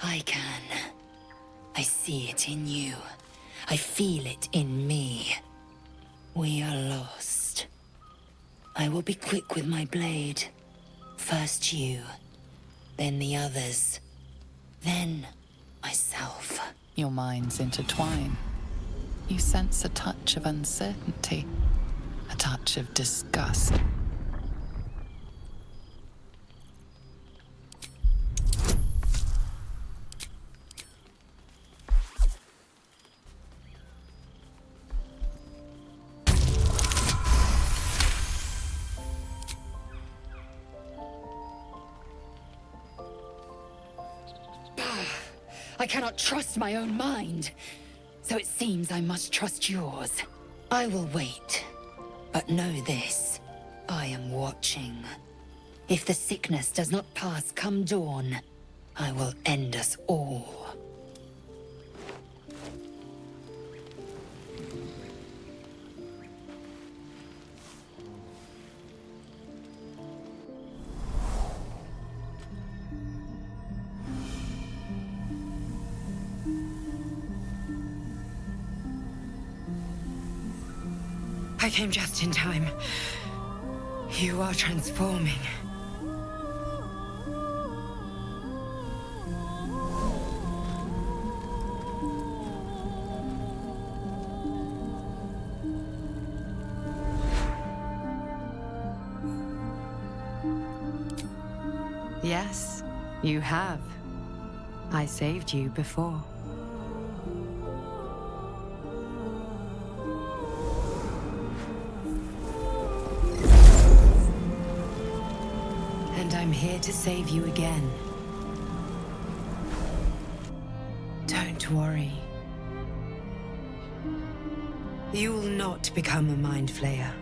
I can. I see it in you. I feel it in me. We are lost. I will be quick with my blade. First you, then the others, then myself. Your minds intertwine. You sense a touch of uncertainty, a touch of disgust. I cannot trust my own mind, so it seems I must trust yours. I will wait, but know this, I am watching. If the sickness does not pass come dawn, I will end us all. I came just in time. You are transforming. Yes, you have. I saved you before. And I'm here to save you again. Don't worry. You will not become a Mind Flayer.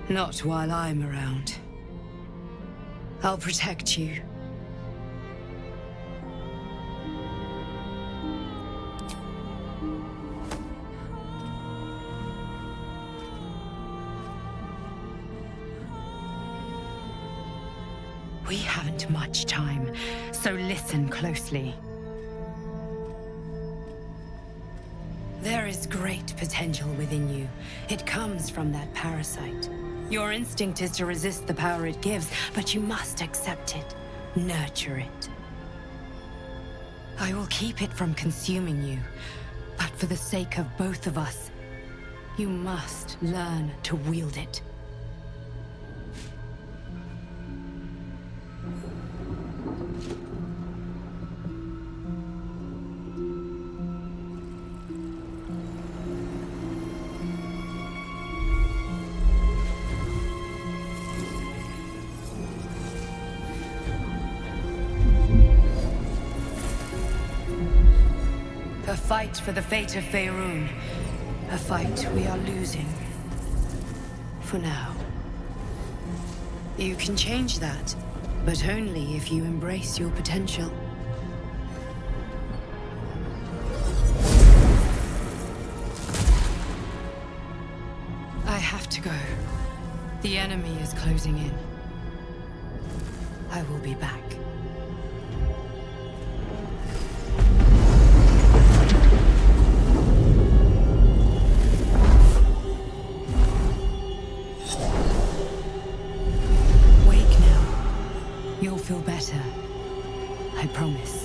Not while I'm around. I'll protect you. We haven't much time, so listen closely. There is great potential within you. It comes from that parasite. Your instinct is to resist the power it gives, but you must accept it, nurture it. I will keep it from consuming you, but for the sake of both of us, you must learn to wield it. A fight for the fate of Faerun. A fight we are losing. For now. You can change that, but only if you embrace your potential. I have to go. The enemy is closing in. I will be back. You'll feel better. I promise.